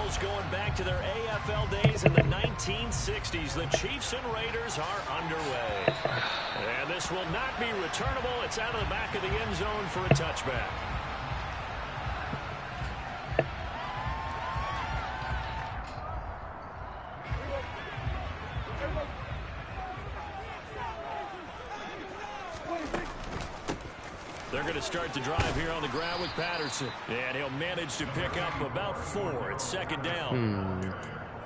Cardinals going back to their AFL days in the 1960s. The Chiefs and Raiders are underway. And this will not be returnable. It's out of the back of the end zone for a touchback. They're going to start the drive here on the ground with Patterson. And he'll manage to pick up about 4 at second down.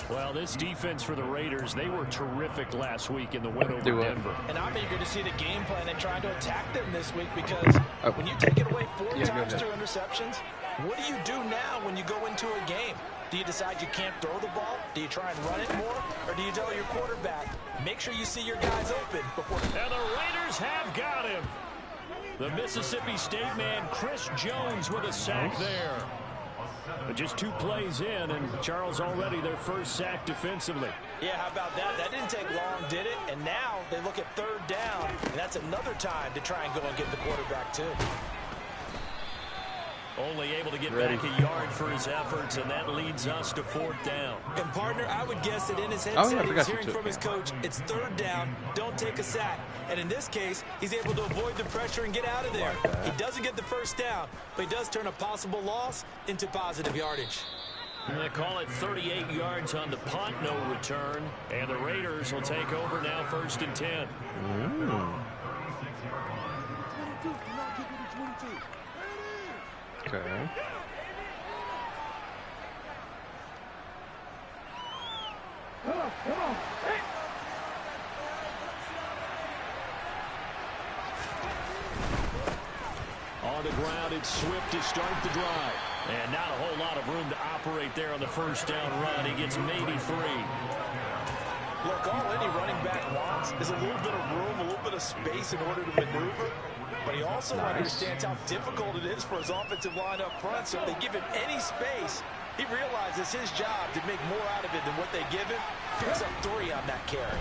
Well, this defense for the Raiders, they were terrific last week in the win over Denver. And I'm eager to see the game plan and trying to attack them this week because when you take it away 4 times through interceptions, what do you do now when you go into a game? Do you decide you can't throw the ball? Do you try and run it more? Or do you tell your quarterback, make sure you see your guys open before... And the Raiders have got him. The Mississippi State man, Chris Jones, with a sack there. But just 2 plays in, and Charles already their first sack defensively. Yeah, how about that? That didn't take long, did it? And now they look at 3rd down, and that's another time to try and go and get the quarterback, too. Only able to get back a yard for his efforts, and that leads us to 4th down. And, partner, I would guess that in his headset, he's hearing from his coach, it's 3rd down, don't take a sack. And in this case, he's able to avoid the pressure and get out of there. He doesn't get the first down, but he does turn a possible loss into positive yardage. And they call it 38 yards on the punt, no return. And the Raiders will take over now 1st and 10. Okay. Come on. Hey. On the ground, it's Swift to start the drive. And not a whole lot of room to operate there on the first down run. He gets maybe 3. Look, all any running back wants is a little bit of room, a little bit of space in order to maneuver. But he also understands how difficult it is for his offensive line up front. So if they give him any space, he realizes his job to make more out of it than what they give him. Picks up 3 on that carry.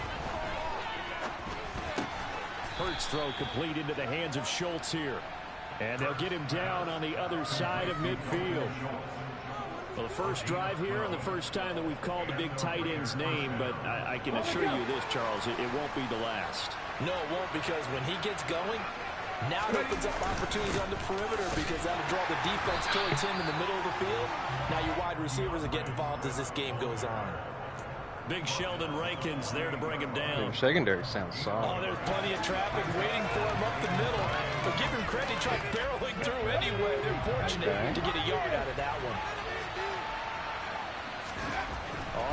Hurts throw complete into the hands of Schultz here. And they'll get him down on the other side of midfield. Well, the first drive here and the first time that we've called the big tight end's name, but I can assure you this, Charles, it won't be the last. No, it won't, because when he gets going, now it opens up opportunities on the perimeter because that'll draw the defense towards him in the middle of the field. Now your wide receivers are getting involved as this game goes on. Big Sheldon Rankins there to bring him down. Your secondary sounds solid. Oh, there's plenty of traffic waiting for him up the middle. But give him credit, he tried barreling through anyway. They're fortunate to get a yard out of that one.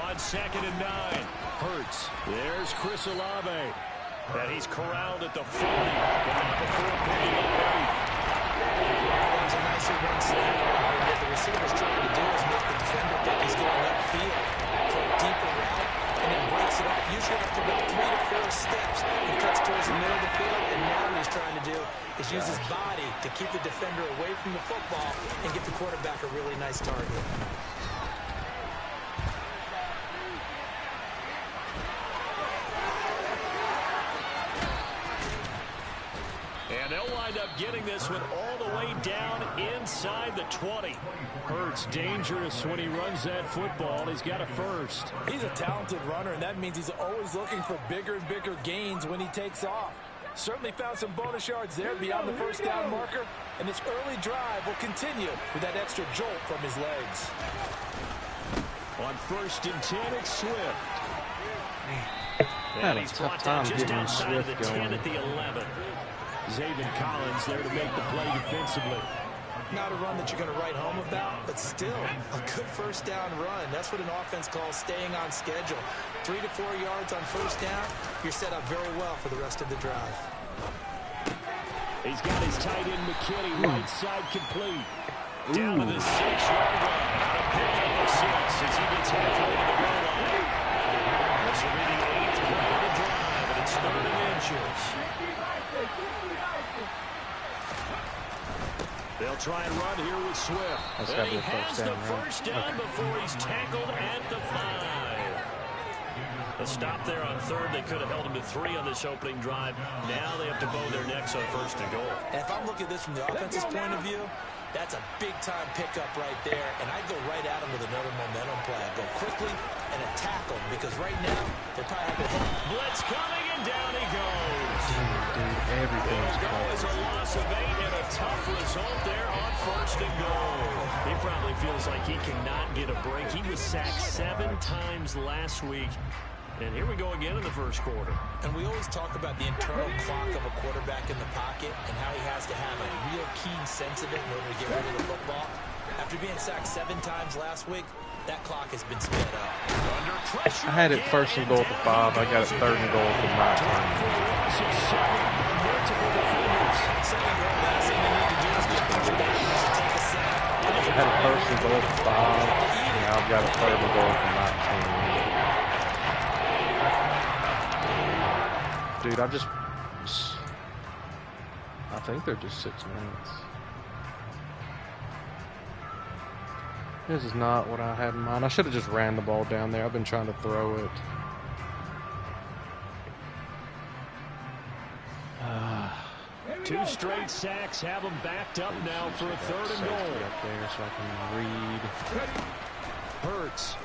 On 2nd and 9, Hurts. There's Chris Olave. And he's corralled at the 40, but not before picking up 8. That was a nicely run snap. What the receiver's trying to do is make the defender think he's going upfield. Play a deeper route, and then breaks it up. Usually after about 3 to 4 steps, he cuts towards the middle of the field, and now what he's trying to do is use his body to keep the defender away from the football and get the quarterback a really nice target. And they'll wind up getting this one all the way down inside the 20. Hurts dangerous when he runs that football. He's got a first. He's a talented runner, and that means he's always looking for bigger and bigger gains when he takes off. Certainly found some bonus yards there beyond the first down marker, and this early drive will continue with that extra jolt from his legs. On 1st and 10, it's Swift. Had And a he's tough brought time down just getting outside of the Swift 10 going. at the 11. Zaven Collins there to make the play defensively. Not a run that you're going to write home about, but still a good first down run. That's what an offense calls staying on schedule. 3 to 4 yards on first down, you're set up very well for the rest of the drive. He's got his tight end McKinney, right side complete. Down to the 6-yard line. A pickup of 6 as he gets halfway to the goal line. This will be the 8th play of the drive, and it's 3rd and inches. They'll try and run here with Swift. That's And gotta he be a has first the down, right? first down before he's tackled at the 5. A stop there on 3rd. They could have held him to 3 on this opening drive. Now they have to bow their necks on 1st and goal. And if I'm looking at this from the offense's point of view, That's a big-time pickup right there, and I'd go right at him with another momentum play. I'd go quickly and attack him, because right now, they're probably having a hit. Blitz coming, and down he goes. Dude, everything's There goes a loss of 8 and a tough result there on 1st and goal. He probably feels like he cannot get a break. He was sacked 7 times last week. And here we go again in the 1st quarter. And we always talk about the internal clock of a quarterback in the pocket and how he has to have a real keen sense of it in order to get rid of the football. After being sacked 7 times last week, that clock has been sped up. Under pressure. I had it 1st and goal at the 5. I got it 3rd and goal at the 9. For a loss of 7 on multiple defenders. Second goal, last thing they need to do is get pushed back and take a sack. I had it 1st and goal at the 5. Now I've got it 3rd and goal at the 19. Dude, I think they're just 6 minutes. This is not what I had in mind. I should have just ran the ball down there. I've been trying to throw it. 2 straight sacks have them backed up now for a 3rd and goal. Up there so I can read. Hurts.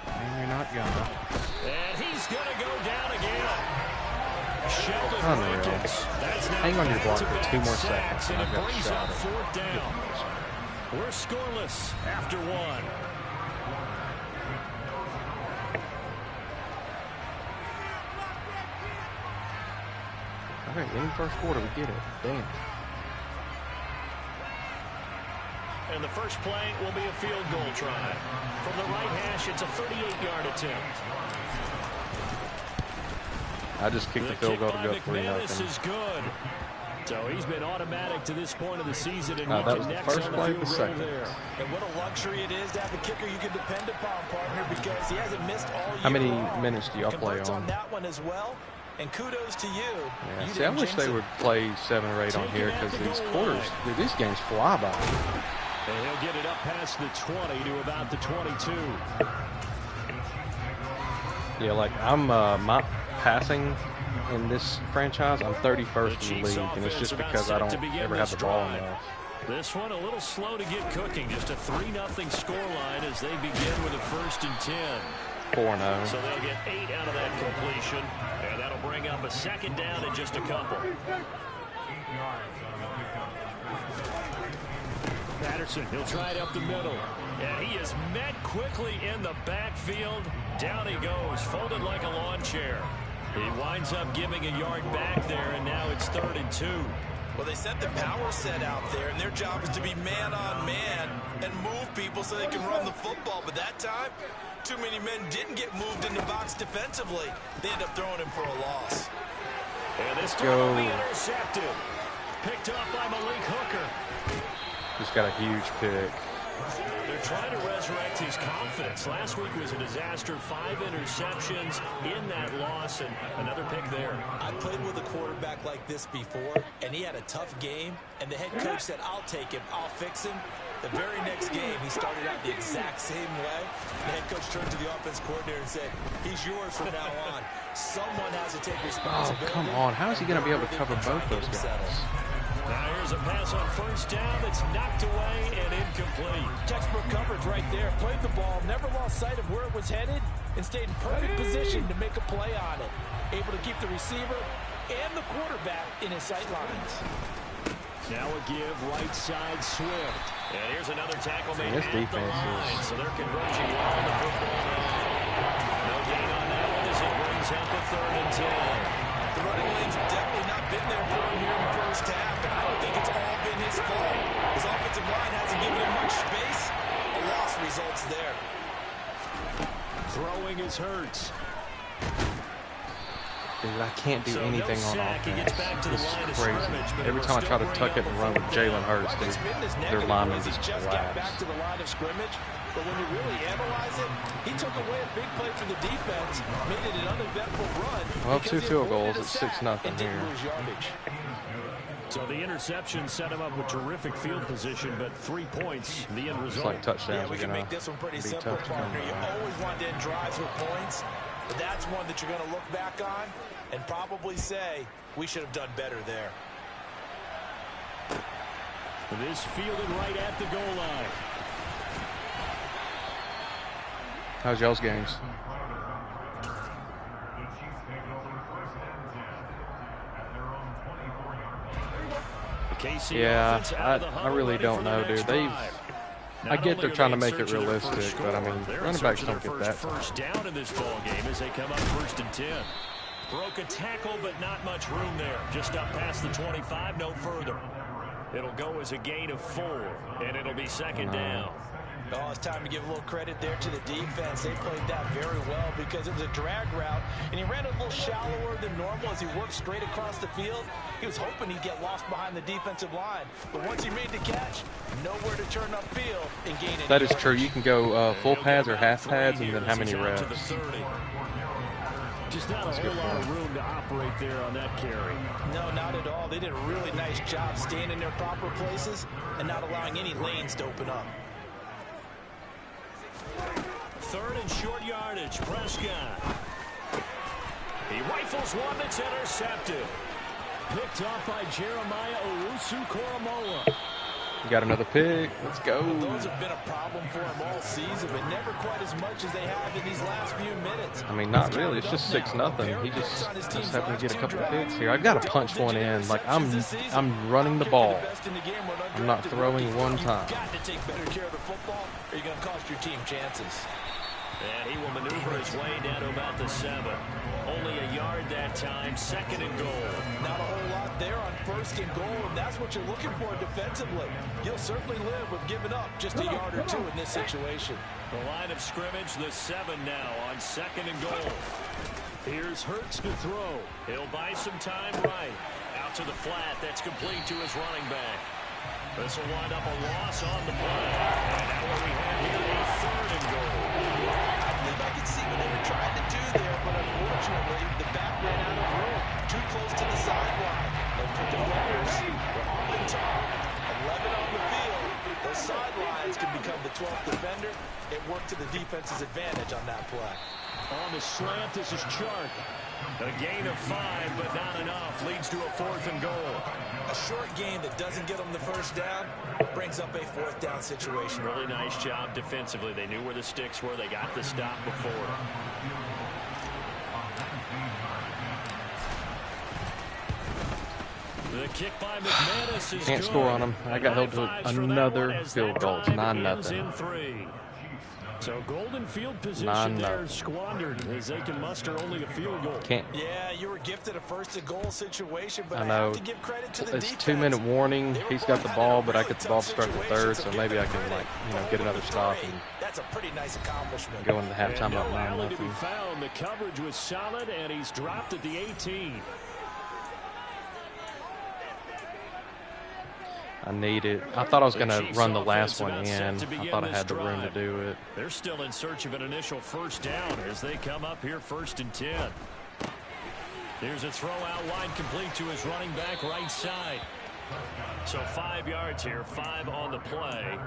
And you're not gonna. And he's going to go down again. Sheldon Unreal. Rankins. That's now Hang on your block for back-to-back 2 more sacks, seconds. and I've it got a brings shot up at 4th down. We're scoreless after 1. Okay, in the 1st quarter, we get it. Damn. And the first play will be a field goal try. From the right hash, it's a 38-yard attempt. I just kicked the field goal to go 3-0. Is good. So he's been automatic to this point of the season, and that was the first play, the second. There. And what a luxury it is to have a kicker you can depend upon, partner, because he hasn't missed all year. How many minutes do y'all play Converts on? that one as well. And kudos to you. Yeah, You see, I didn't wish jinx they it. would play 7 or 8 on here because these quarters, dude, these games fly by. And he'll get it up past the 20 to about the 22. Yeah, like I'm my passing in this franchise, I'm 31st in the league, and it's just because I don't ever have the ball enough. This one a little slow to get cooking. Just a 3-0 scoreline as they begin with a 1st and 10. 4-0. So they'll get 8 out of that completion, and that'll bring up a 2nd down in just a couple. Patterson, he'll try it up the middle. And he is met quickly in the backfield. Down he goes, folded like a lawn chair. He winds up giving a yard back there, and now it's 3rd and 2. Well, they set the power set out there, and their job is to be man-on-man and move people so they can run the football. But that time, too many men didn't get moved in the box defensively. They end up throwing him for a loss. And this throw will be intercepted. Picked up by Malik Hooker. Just got a huge pick. They're trying to resurrect his confidence. Last week was a disaster. 5 interceptions in that loss, and another pick there. I played with a quarterback like this before, and he had a tough game, and the head coach said, I'll take him, I'll fix him. The very next game, he started out the exact same way. The head coach turned to the offense coordinator and said, he's yours from now on. Someone has to take responsibility. Oh, come on. How is he going to be able to cover both those guys? Now here's a pass on 1st down that's knocked away and incomplete. Textbook coverage right there. Played the ball, never lost sight of where it was headed, and stayed in perfect position to make a play on it. Able to keep the receiver and the quarterback in his sight lines. Now a give right side Swift. And here's another tackle made this at the defense line. So they're converging well on the football now. No gain on that one as it brings up a 3rd and 10. The running lanes have definitely not been there for him here in the 1st half, and I don't think it's all been his fault. His offensive line hasn't given him much space. A loss results there. Throwing is Hurts. Dude, I can't do anything on offense. This is crazy. Scrimmage, Every time I try to tuck it and run with Jalen Hurts, dude, their linemen just got collapse. back to the line of scrimmage, but when you really analyze it, he took away a big play for the defense, made it an uneventful run. Well, 2 field goals at 6-0 here. So the interception set him up with terrific field position, but 3 points, the end result. It's like touchdowns Yeah, we are can going make this one pretty to be simple, tough to come partner. You by. always want to end drives with points, but that's one that you're going to look back on and probably say, we should have done better there. This fielded right at the goal line. How's y'all's games? Yeah, I really don't know, dude. I get they're trying to make it realistic, but I mean, running backs don't get that. First down in this ball game as they come up 1st and 10. Broke a tackle, but not much room there. Just up past the 25, no further. It'll go as a gain of 4, and it'll be 2nd down. Oh, it's time to give a little credit there to the defense. They played that very well because it was a drag route, and he ran a little shallower than normal as he worked straight across the field. He was hoping he'd get lost behind the defensive line, but once he made the catch, nowhere to turn upfield and gain it. That is true. You can go full pads or half pads, and then how many reps? Just not a whole lot of room to operate there on that carry. No, not at all. They did a really nice job staying in their proper places and not allowing any lanes to open up. 3rd and short yardage. Prescott. He rifles one that's intercepted. Picked off by Jeremiah Owusu-Koramoah. You got another pick. Let's go. Those have been a problem for him all season, but never quite as much as they have in these last few minutes. I mean, not really. It's just 6-0. He just happened to get a couple of picks here. I've got to punch one in. Like, I'm running the ball. I'm not throwing one time. You've got to take better care of the football, or you're going to cost your team chances. And he will maneuver his way down to about the 7. Only a yard that time. 2nd and goal. Not a whole lot there on 1st and goal, and that's what you're looking for defensively. You'll certainly live with giving up just a yard or 2 in this situation. The line of scrimmage, the 7 now on 2nd and goal. Here's Hurts to throw. He'll buy some time right. Out to the flat. That's complete to his running back. This will wind up a loss on the play. And now what we have here is 3rd and goal. I believe I could see what they were trying to do there, but unfortunately, the back ran out of room. Too close to the sideline. And for defenders, we're off in time. 11 on the field. Those sidelines can become the 12th defender. It worked to the defense's advantage on that play. On the slant, this is Chark. A gain of 5, but not enough. Leads to a 4th and goal. A short game that doesn't get them the 1st down brings up a 4th down situation. Really nice job defensively. They knew where the sticks were. They got the stop before. The kick by McManus is Can't score on him. I got held to another field goal. It's 9-0. So golden field position there squandered as they can muster only a field goal. Can't. Yeah, you were gifted a 1st and goal situation, but I know. have to give credit to the It's defense. 2-minute warning. He's got the ball, but I get the ball to start the 3rd, so maybe I can, like, get another stop and that's a pretty nice accomplishment. go into halftime up 9-0. To be 9-0. found. The coverage was solid, and he's dropped at the 18. I need it. I thought I was going to run the last one in. I thought I had the room to do it. They're still in search of an initial 1st down as they come up here 1st and 10. Here's a throw out wide complete to his running back right side. So 5 yards here, 5 on the play.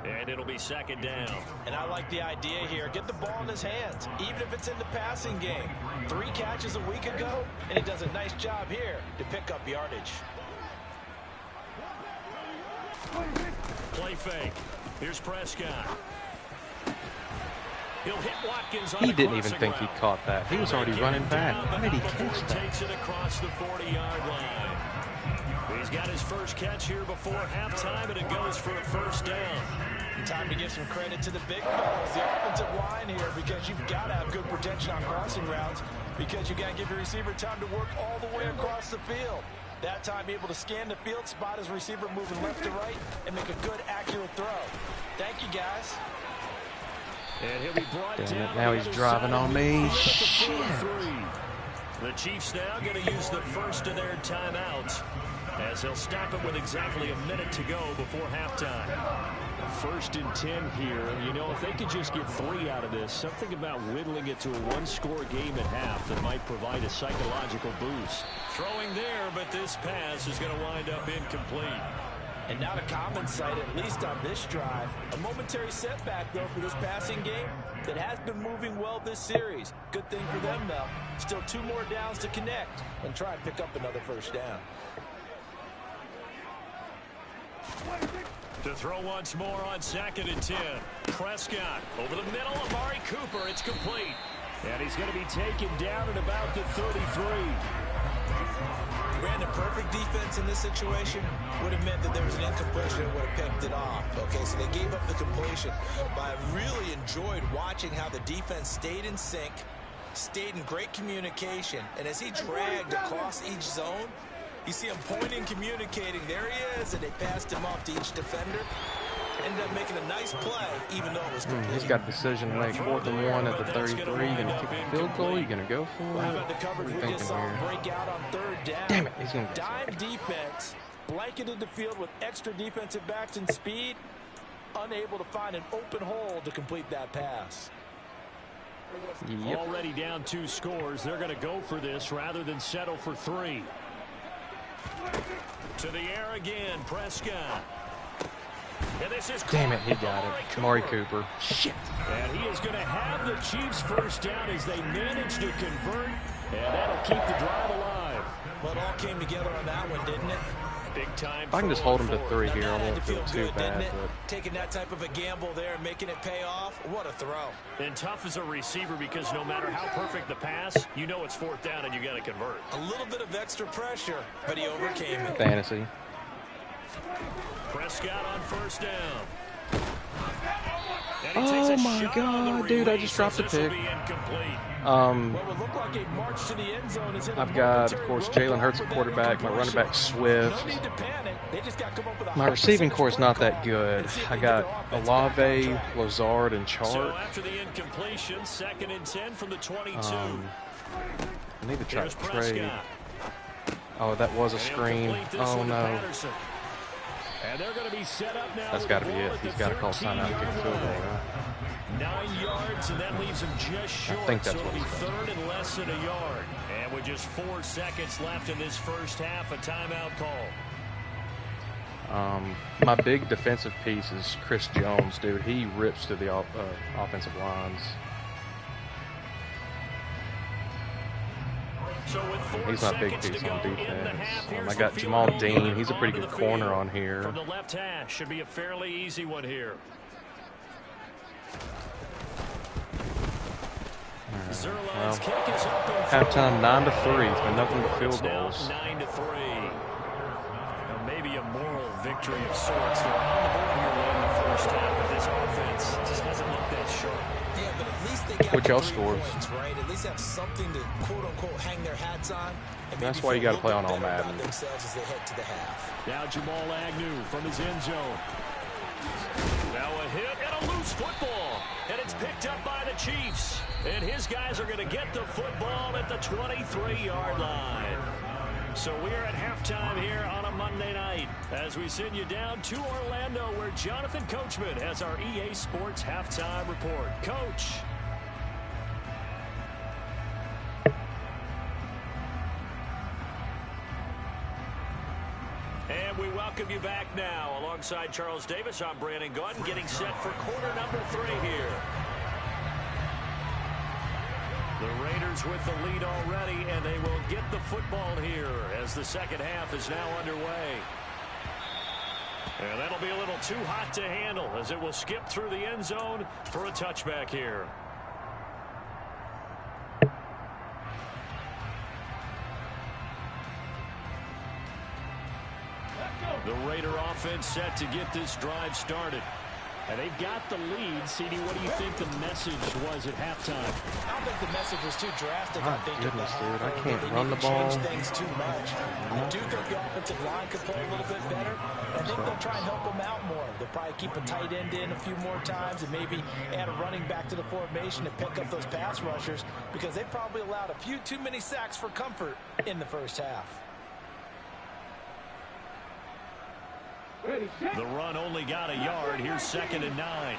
And it'll be 2nd down. And I like the idea here. Get the ball in his hands, even if it's in the passing game. 3 catches a week ago, and he does a nice job here to pick up yardage. Play fake. Here's Prescott. He'll hit Watkins on He didn't even think he caught that. He was already running back. How did he catch that? Takes it across the 40-yard line. He's got his first catch here before halftime, and it goes for a 1st down. Time to give some credit to the big fellas, the offensive line here, because you've got to have good protection on crossing routes, because you got to give your receiver time to work all the way across the field. That time able to scan the field, spot his receiver moving left to right, and make a good, accurate throw. Thank you, guys. And he'll be brought down. Now he's driving on me. Shit. The Chiefs now going to use the 1st of their timeouts as they'll stop it with exactly a minute to go before halftime. 1st and 10 here. You know, if they could just get 3 out of this, something about whittling it to a 1-score game at half that might provide a psychological boost. Throwing there, but this pass is going to wind up incomplete. And not a common sight, at least on this drive. A momentary setback, though, for this passing game that has been moving well this series. Good thing for them, though. Still 2 more downs to connect and try and pick up another 1st down. To throw once more on 2nd and 10. Prescott over the middle. Amari Cooper. It's complete. And he's going to be taken down at about the 33. Brandon, perfect defense in this situation would have meant that there was an incompletion and would have picked it off. Okay, so they gave up the completion. But I really enjoyed watching how the defense stayed in sync, stayed in great communication, and as he dragged across each zone, you see him pointing, communicating. There he is, and they passed him off to each defender. Ended up making a nice play, even though it was complete. He's got a decision to make. 4th and 1 at the 33. You going to kick the field goal? You going to go for it? What are you thinking here? Break out on 3rd down. Damn it, he's going to Dime defense, blanketed the field with extra defensive backs and speed, unable to find an open hole to complete that pass. Yep. Already down 2 scores. They're going to go for this rather than settle for 3. To the air again, Prescott. And this is damn it, he got it. Amari Cooper. Shit. And he is going to have the Chiefs first down as they manage to convert. And that'll keep the drive alive. Well, it all came together on that one, didn't it? Big time. If I can just hold him to 3 here, I That had won't to feel too good, bad. didn't it? But Taking that type of a gamble there and making it pay off. What a throw. And tough as a receiver because no matter how perfect the pass, you know it's 4th down and you got to convert. A little bit of extra pressure, but he overcame it. fantasy. Prescott on 1st down. Oh my God, dude! I just dropped a pick. I've got, of course, Jalen Hurts at quarterback. My running back Swift. My receiving core is not that good. I got Olave, Lazard, and Chart. So after the incompletion, 2nd and 10 from the 22. I need to try to trade. Oh, that was a screen. Oh no. And they're going to be set up now. That's got to be it. He's got to call timeout and kick the field goal, right? 9 yards, and that leaves him just short. I think that's so what it'll be he's 3rd and less than a yard. And with just 4 seconds left in this first half, a timeout call. My big defensive piece is Chris Jones, dude. He rips to the offensive lines. So with 4 He's my big seconds piece to go on in the defense. half, I here's got the Jamal field Dean. He's a pretty onto good the corner field. on here. From the left hash, should be a fairly easy one here. Well, halftime 9-3. It's been nothing but field goals. 9-3. Now maybe a moral victory of sorts. They're on the board here late in the first half, but this offense just hasn't looked that sharp. Yeah, but at least they got What y'all 3 scores? points, right? At least have something to quote unquote hang their hats on. And That's maybe why you feel got to a play on little all better Madden. about themselves as they head to the half. Now Jamal Agnew from his end zone. Now a hit and a loose football. And it's picked up by the Chiefs. And his guys are going to get the football at the 23-yard line. So we're at halftime here on a Monday night as we send you down to Orlando where Jonathan Coachman has our EA Sports halftime report. Coach. And we welcome you back now. Alongside Charles Davis, I'm Brandon Gaudin getting set for quarter number 3 here. The Raiders with the lead already, and they will get the football here as the second half is now underway. And that'll be a little too hot to handle as it will skip through the end zone for a touchback here. The Raider offense set to get this drive started. And they've got the lead. CD, what do you think the message was at halftime? I don't think the message was too drastic. My I think goodness, at the dude, I half, can't they run need the to change ball. things too much. I do think the offensive line could play a little bit better. I think they'll try and help them out more. They'll probably keep a tight end in a few more times and maybe add a running back to the formation to pick up those pass rushers because they probably allowed a few too many sacks for comfort in the first half. The run only got a yard. Here's 2nd and 9.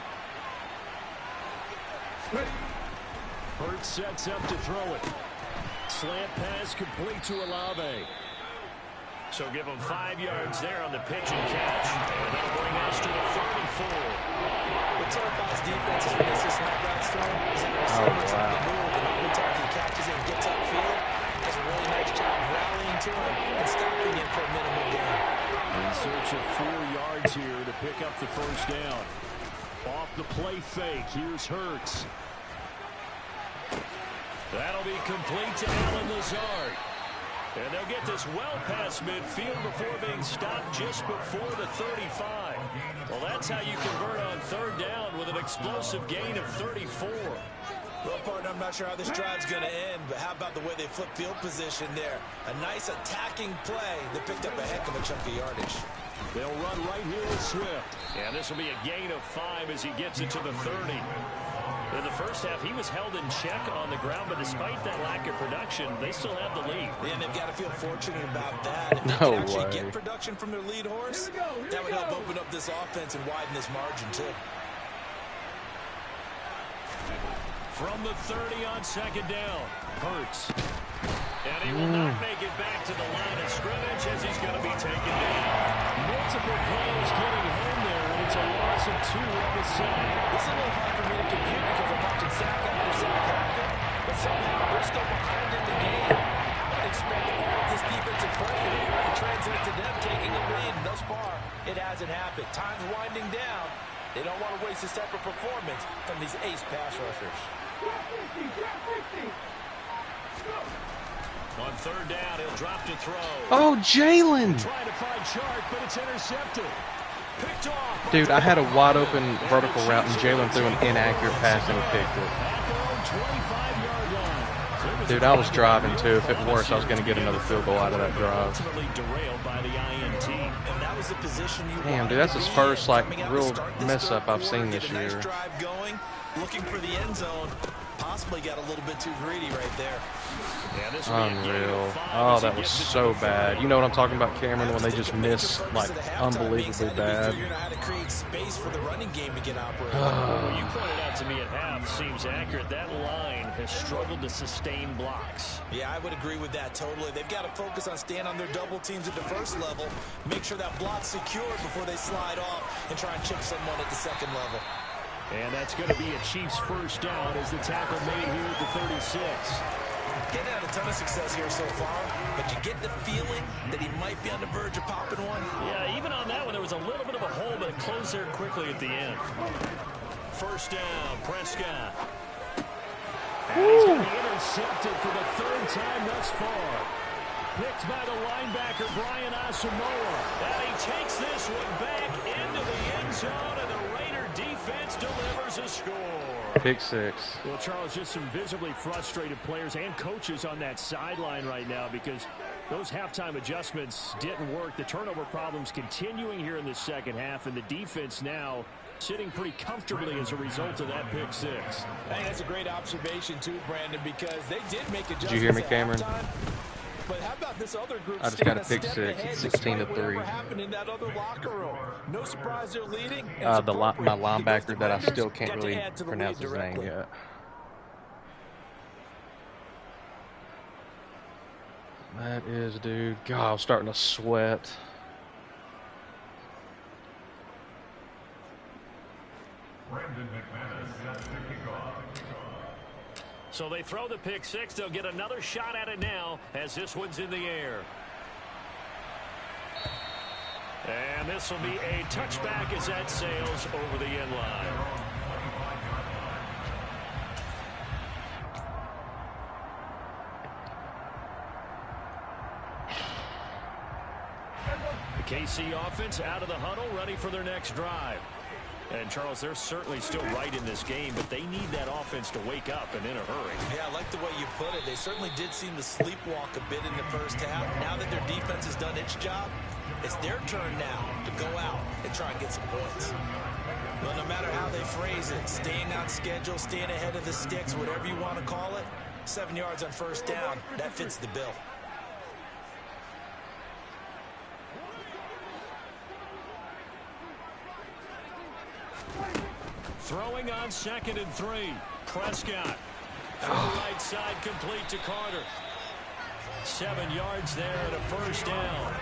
Hurts sets up to throw it. Slant pass complete to Olave. So give him 5 yards there on the pitch and catch. And that'll bring us to the 3rd and 4. What terrifies defense is when they see snap routes thrown. Is that receiver trying to move and every time he catches it and gets upfield, does a really nice job rallying to him and stopping him for a minimal gain. In search of 4 yards here to pick up the first down. Off the play fake, here's Hurts. That'll be complete to Allen Lazard. And they'll get this well past midfield before being stopped just before the 35. Well, that's how you convert on third down with an explosive gain of 34. Well, partner, I'm not sure how this drive's going to end, but how about the way they flip field position there? A nice attacking play that picked up a heck of a chunk of yardage. They'll run right here with Swift. And this will be a gain of 5 as he gets it to the 30. In the first half, he was held in check on the ground, but despite that lack of production, they still have the lead. Yeah, and they've got to feel fortunate about that. If they can actually get production from their lead horse, that would help open up this offense and widen this margin, too. From the 30 on second down, Hurts. And he will not make it back to the line of scrimmage as he's going to be taken down. Multiple players getting home there, and it's a loss of 2 on the side. This is a little hard for me to compute because I'm watching sack after sack happen, but somehow they're still behind in the game. I would expect all of this defensive pressure to translate to them taking a lead. And thus far, it hasn't happened. Time's winding down. They don't want to waste this type of performance from these ace pass rushers. On third down, he'll drop to throw. Oh, Jalen! Trying to find Chark, but it's intercepted. Picked off. Dude, I had a wide open vertical route, and Jalen threw an inaccurate pass and he picked it. At their own 25-yard line. Dude, I was driving too. If it worse, I was going to get another field goal out of that drive. Ultimately derailed by the INT. And that was the position you Damn, dude, that's his first like real mess up I've seen this year. Nice drive going, looking for the end zone. Possibly got a little bit too greedy right there. Unreal. Oh, that was so bad. You know what I'm talking about, Cameron, when they just miss like unbelievably bad. Figuring out how to create space for the running game to get operated. What you pointed out to me at half seems accurate. That line has struggled to sustain blocks. Yeah, I would agree with that totally. They've got to focus on staying on their double teams at the first level, make sure that block's secured before they slide off and try and chip someone at the second level. And that's going to be a Chiefs first down as the tackle made here at the 36. Getting had a ton of success here so far, but you get the feeling that he might be on the verge of popping one. Yeah, even on that one, there was a little bit of a hole, but it closed there quickly at the end. First down, Prescott. And he's going to be intercepted for the 3rd time thus far. Picked by the linebacker, Brian Asamoah. And he takes this one back into the end zone, and the Raider defense delivers a score. Pick 6. Well, Charles, just some visibly frustrated players and coaches on that sideline right now because those halftime adjustments didn't work. The turnover problems continuing here in the second half, and the defense now sitting pretty comfortably as a result of that pick 6. I think that's a great observation, too, Brandon, because they did make adjustments. Did you hear me, Cameron? But how about this other group? I just got a pick 6. It's 16-3. What happened in that other locker room? No my linebacker that I still can't really pronounce his name yet. That is, dude. God, I'm starting to sweat. So they throw the pick 6. They'll get another shot at it now as this one's in the air. And this will be a touchback as that sails over the end line. The KC offense out of the huddle, ready for their next drive. And, Charles, they're certainly still right in this game, but they need that offense to wake up and in a hurry. Yeah, I like the way you put it. They certainly did seem to sleepwalk a bit in the first half. Now that their defense has done its job, it's their turn now to go out and try and get some points. Well, no matter how they phrase it, staying on schedule, staying ahead of the sticks, whatever you want to call it, 7 yards on first down, that fits the bill. Throwing on 2nd and 3. Prescott. From the right side, complete to Carter. 7 yards there and a first down.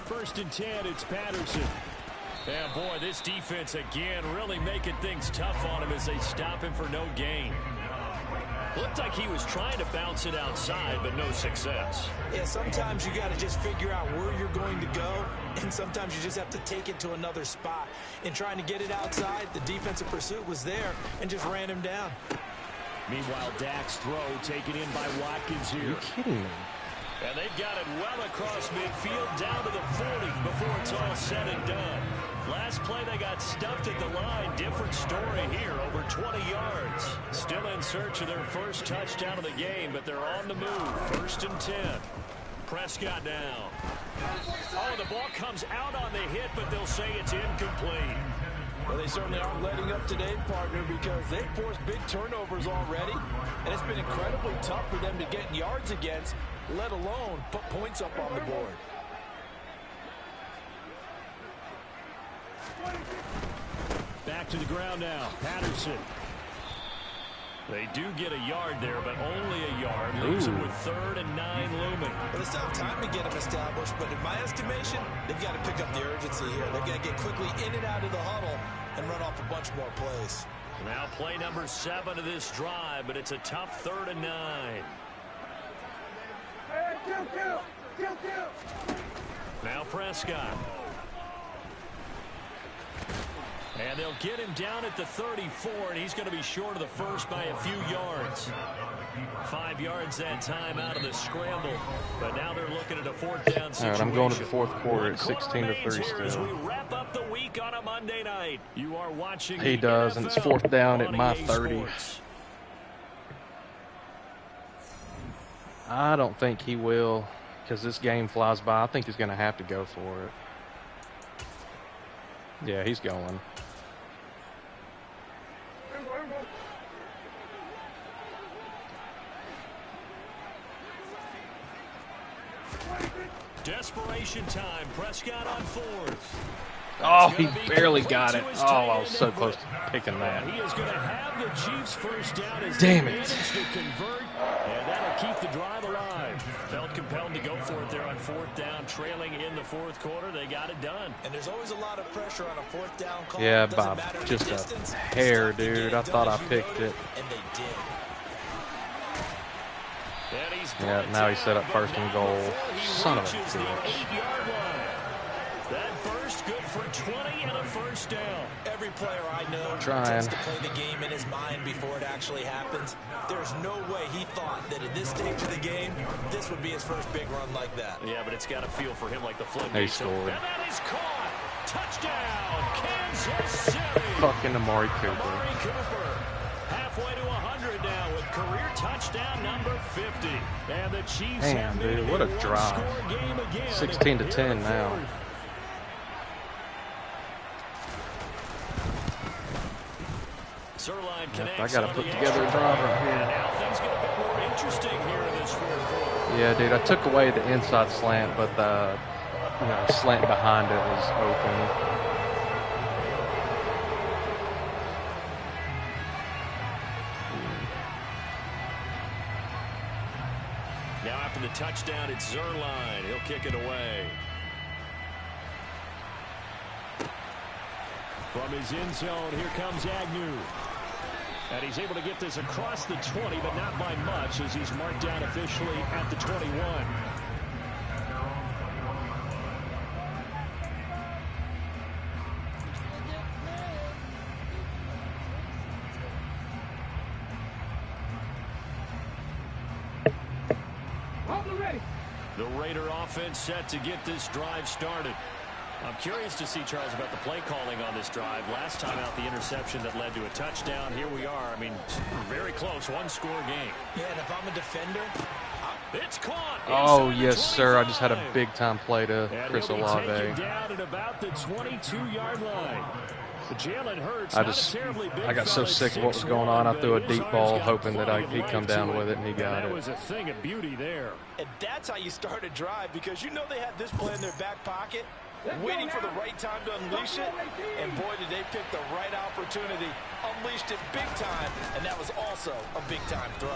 First and 10, it's Patterson. Yeah, boy, this defense again really making things tough on him as they stop him for no gain. Looked like he was trying to bounce it outside, but no success. Yeah, sometimes you got to just figure out where you're going to go, and sometimes you just have to take it to another spot. In trying to get it outside, the defensive pursuit was there and just ran him down. Meanwhile, Dak's throw taken in by Watkins here. Are you kidding me? And they've got it well across midfield down to the 40 before it's all said and done. Last play, they got stuffed at the line. Different story here, over 20 yards. Still in search of their first touchdown of the game, but they're on the move. 1st and 10. Prescott now. Oh, the ball comes out on the hit, but they'll say it's incomplete. Well, they certainly aren't letting up today, partner, because they've forced big turnovers already, and it's been incredibly tough for them to get yards against, let alone put points up on the board. Back to the ground now. Patterson. They do get a yard there, but only a yard. Leaves them with 3rd and 9 looming. Well, they still have time to get them established, but in my estimation, they've got to pick up the urgency here. They've got to get quickly in and out of the huddle and run off a bunch more plays. Now play number 7 of this drive, but it's a tough 3rd and 9. Now Prescott. And they'll get him down at the 34, and he's going to be short of the first by a few yards. 5 yards that time out of the scramble, but now they're looking at a 4th down situation. All right, I'm going to the 4th quarter at 16-3 still. As we wrap up the week on a Monday night, you are watching. He does, and it's 4th down at my 30. I don't think he will, because this game flies by. I think he's going to have to go for it. Yeah, he's going. Desperation time. Prescott on 4th. Oh, he barely got it. Oh, I was so close to picking that. He is going to have the Chiefs first down as damn they it. manage to convert, and that'll keep the drive alive. Felt compelled to go for it there on 4th down, trailing in the 4th quarter. They got it done. And there's always a lot of pressure on a 4th down call. Yeah, Bob, just a hair, dude. I thought I picked it. And they did. Yeah, now he's set up 1st and goal. Son of a bitch. That first good for 20 and a first down. Every player I know tends to play the game in his mind before it actually happens. There's no way he thought that at this stage of the game, this would be his first big run like that. Yeah, but it's got to feel for him like the floodgates. He scored. And that is caught. Touchdown, Kansas City. Fucking Amari Cooper. Amari Cooper. Halfway to 100 now with career touchdown number 50. And the Chiefs have made dude, what a drive. 16-10 now. Yep, I got to put together a drive right here. Now things get a bit more interesting here in this 4th quarter. Yeah, dude, I took away the inside slant, but the slant behind it was open. Now after the touchdown, it's Zuerlein. He'll kick it away. From his end zone, here comes Agnew. And he's able to get this across the 20, but not by much, as he's marked down officially at the 21. The Raider offense set to get this drive started. I'm curious to see, Charles, about the play calling on this drive. Last time out, the interception that led to a touchdown. Here we are. I mean, very close, one-score game. Yeah, and if I'm a defender, it's caught. Oh, yes, sir. I just had a big-time play to Chris Olave. Down at about the 22-yard line. Jalen Hurts, I got so sick of what was going on. I threw a deep ball hoping that he'd come down with it, and he got it. That was a thing of beauty there. And that's how you start a drive, because you know they had this play in their back pocket, waiting for the right time to unleash it. And boy, did they pick the right opportunity. Unleashed it big time, and that was also a big-time throw.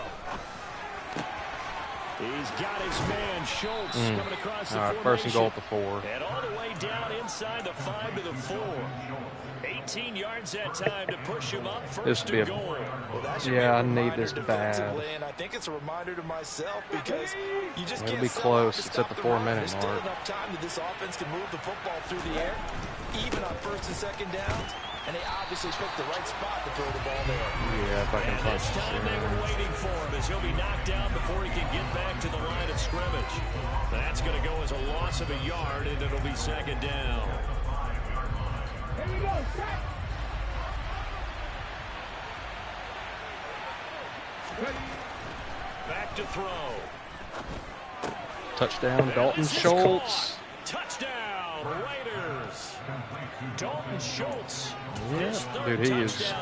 He's got his man, Schultz, coming across the formation. First and goal at the 4. And all the way down inside the 5 to the 4. 18 yards that time to push him up first and goal. Yeah, I need this bad. And I think it's a reminder to myself because you just It'll can't be close. It's at the 4-minute There's still mark. enough time that this offense can move the football through the air, even on first and second downs. And they obviously picked the right spot to throw the ball there. Yeah, if I can punch this time they were waiting for him as he'll be knocked down before he can get back to the line of scrimmage. That's going to go as a loss of a yard, and it'll be second down. Back to throw. Touchdown, Dalton Schultz. Touchdown, Raiders. Dalton Schultz. Yeah, dude, he is.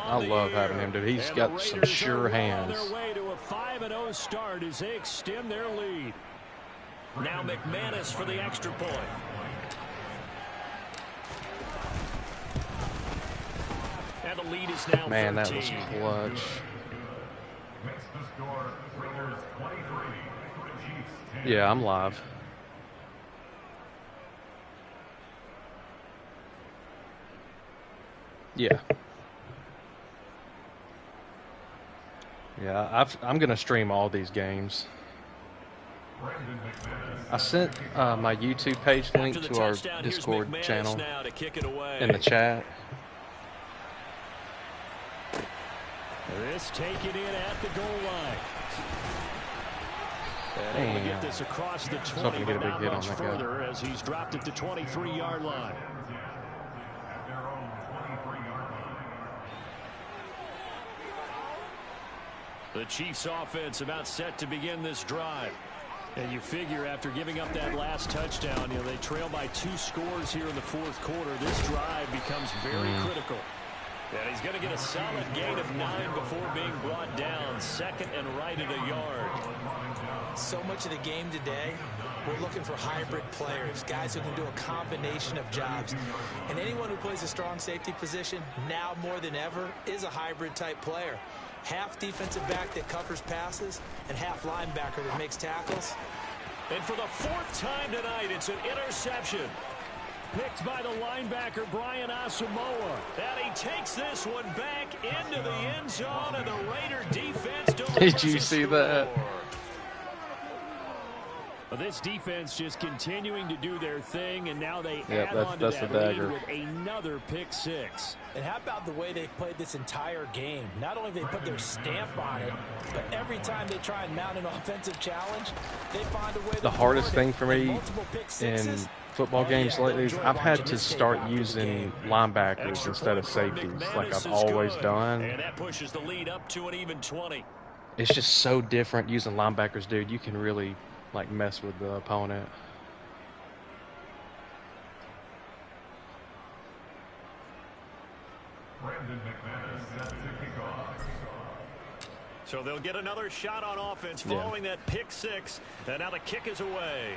I love having him, dude. He's got some sure hands. Their way to a 5-0 start as they extend their lead. Now McManus for the extra point. And the lead is now 13. Man, that was clutch. Yeah, I'm live. Yeah. Yeah, I'm going to stream all these games. I sent my YouTube page link to our Discord channel in the chat. This taken in at the goal line. And able to get this across the 20, but not much further as he's dropped at the 23-yard line. The Chiefs offense about set to begin this drive. And you figure after giving up that last touchdown, they trail by 2 scores here in the 4th quarter. This drive becomes very critical. And he's going to get a solid gain of 9 before being brought down. Second and right at a yard. So much of the game today, we're looking for hybrid players, guys who can do a combination of jobs. And anyone who plays a strong safety position, now more than ever, is a hybrid type player. Half defensive back that covers passes and half linebacker that makes tackles. And for the 4th time tonight, it's an interception. Picked by the linebacker, Brian Asamoah. And he takes this one back into the end zone, and the Raider defense delivers. Did you see that? Well, this defense just continuing to do their thing, and now they add on to that's that the dagger. lead with another pick 6. And how about the way they've played this entire game? Not only have they put their stamp on it, but every time they try and mount an offensive challenge, they find a way to. The hardest thing for me in football games lately is I've had to start using linebackers instead of safeties, like I've always done. And that pushes the lead up to an even 20. It's just so different using linebackers, dude. You can really mess with the opponent. So they'll get another shot on offense following that pick 6. And now the kick is away.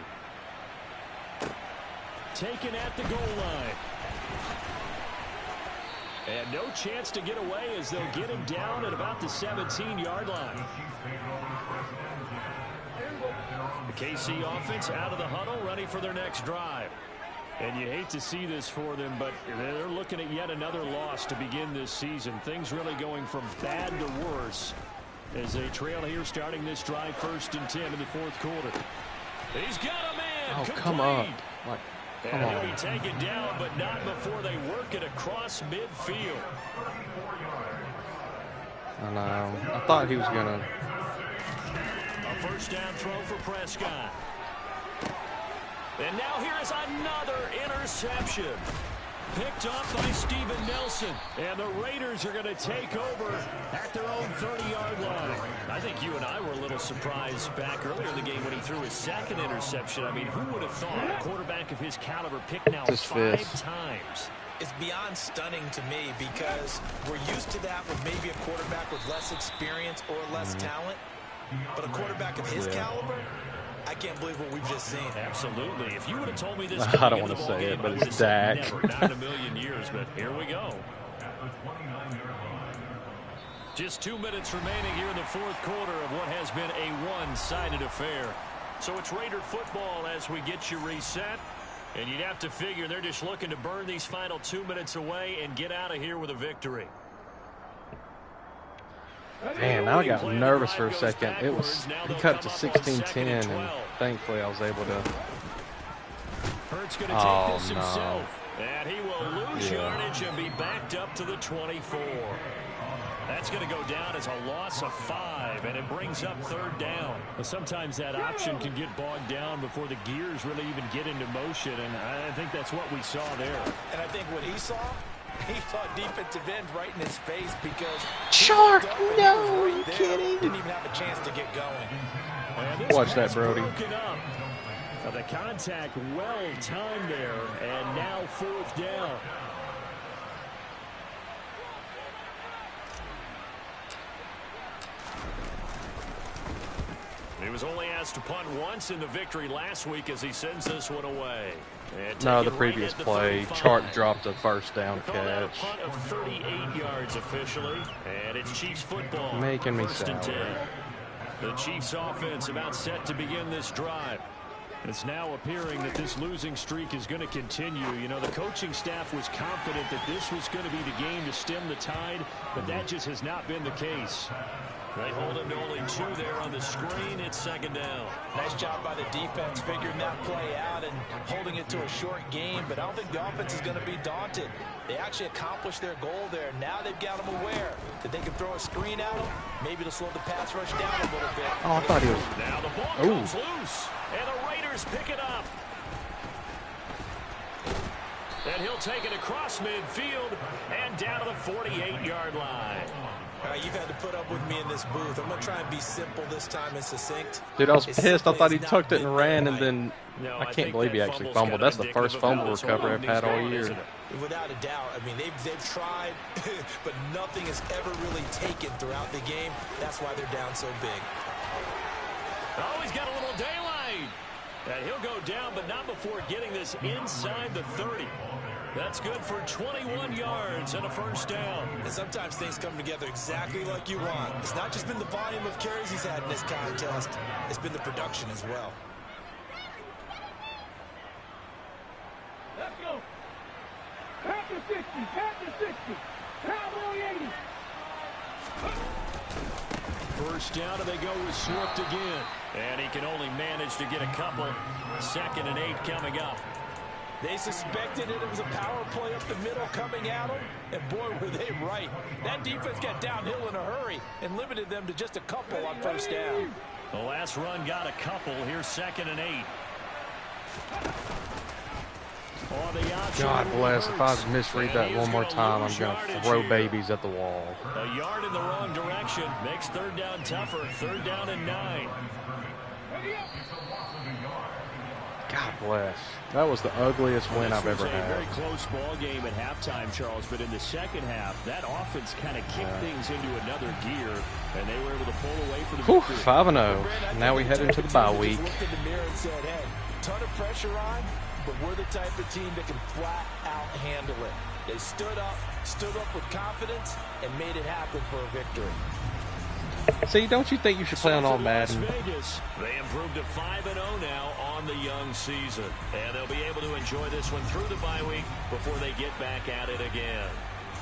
Taken at the goal line. And no chance to get away as they'll get him down at about the 17-yard line. The KC offense out of the huddle, ready for their next drive. And you hate to see this for them, but they're looking at yet another loss to begin this season. Things really going from bad to worse as they trail here starting this drive 1st and 10 in the 4th quarter. He's got a man. Oh, complete. come up. Come and on. he'll be taken down, but not before they work it across midfield. I know. I thought he was going to. A 1st down throw for Prescott. And now here is another interception. Picked up by Steven Nelson. And the Raiders are going to take over at their own 30-yard line. I think you and I were a little surprised back earlier in the game when he threw his 2nd interception. I mean, who would have thought a quarterback of his caliber picked now 5 times? It's beyond stunning to me because we're used to that with maybe a quarterback with less experience or less talent. But a quarterback of his caliber, I can't believe what we've just seen. Absolutely. If you would have told me this, I don't want to say it, but it's Dak. Never, not in a million years, but here we go. Just 2 minutes remaining here in the fourth quarter of what has been a one-sided affair. So it's Raider football as we get you reset. And you'd have to figure they're just looking to burn these final 2 minutes away and get out of here with a victory. Man, now I got nervous for a second. He cut to 16-10, and thankfully I was able to. Oh, no. And he will lose yardage and be backed up to the 24. That's going to go down as a loss of 5, and it brings up third down. But sometimes that option can get bogged down before the gears really even get into motion, and I think that's what we saw there. And I think what he saw defensive end right in his face because... Shark! No, are you kidding? Didn't even have a chance to get going. Watch that, Brody. The contact well timed there, and now fourth down. He was only asked to punt once in the victory last week as he sends this one away. No, the previous play, Chark dropped a first down catch. A punt of 38 yards officially, and it's Chiefs football. Making me First and sour. 10. The Chiefs offense about set to begin this drive. It's now appearing that this losing streak is going to continue. You know, the coaching staff was confident that this was going to be the game to stem the tide, but that just has not been the case. They hold him to only 2 there on the screen. It's second down. Nice job by the defense figuring that play out and holding it to a short game, but I don't think the offense is going to be daunted. They actually accomplished their goal there. Now they've got them aware that they can throw a screen at them. Maybe to slow the pass rush down a little bit. Oh, I thought he was... Now the ball comes loose, and the Raiders pick it up. And he'll take it across midfield and down to the 48-yard line. You've had to put up with me in this booth. I'm going to try and be simple this time and succinct. Dude, I was pissed. I thought he tucked it and ran, and then I can't believe he actually fumbled. That's the first fumble recovery I've had all year. Without a doubt. I mean, they've tried, but nothing is ever really taken throughout the game. That's why they're down so big. Oh, he's got a little daylight. And he'll go down, but not before getting this inside the 30. That's good for 21 yards and a first down. And sometimes things come together exactly like you want. It's not just been the volume of carries he's had in this contest. It's been the production as well. Let's go. Pack the 60. Pack the 60. Cowboy 80. First down, and they go with Swift again. And he can only manage to get a couple. 2nd and 8 coming up. They suspected it was a power play up the middle coming at them, and boy, were they right. That defense got downhill in a hurry and limited them to just a couple on first down. The last run got a couple. Here's 2nd and 8. God bless. If I misread that one more time, I'm going to throw babies at the wall. A yard in the wrong direction makes third down tougher. 3rd down and 9. God bless. That was the ugliest win I've ever had. A very close ball game at halftime, Charles, but in the second half, that offense kind of kicked things into another gear, and they were able to pull away for the victory. 5-0. Now we head into the bye week. Looked in the mirror and said, hey, ton of pressure on, but we're the type of team that can flat out handle it. They stood up with confidence, and made it happen for a victory. See, don't you think you should play on all Madden? Vegas, they improved to 5-0 now on the young season. And they'll be able to enjoy this one through the bye week before they get back at it again.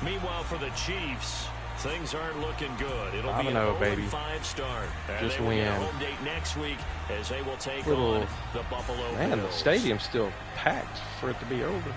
Meanwhile, for the Chiefs, things aren't looking good. It'll be an 0-5 start. And Just they will win. get a home date next week as they will take on the Buffalo Bills. Man, the stadium's still packed for it to be over.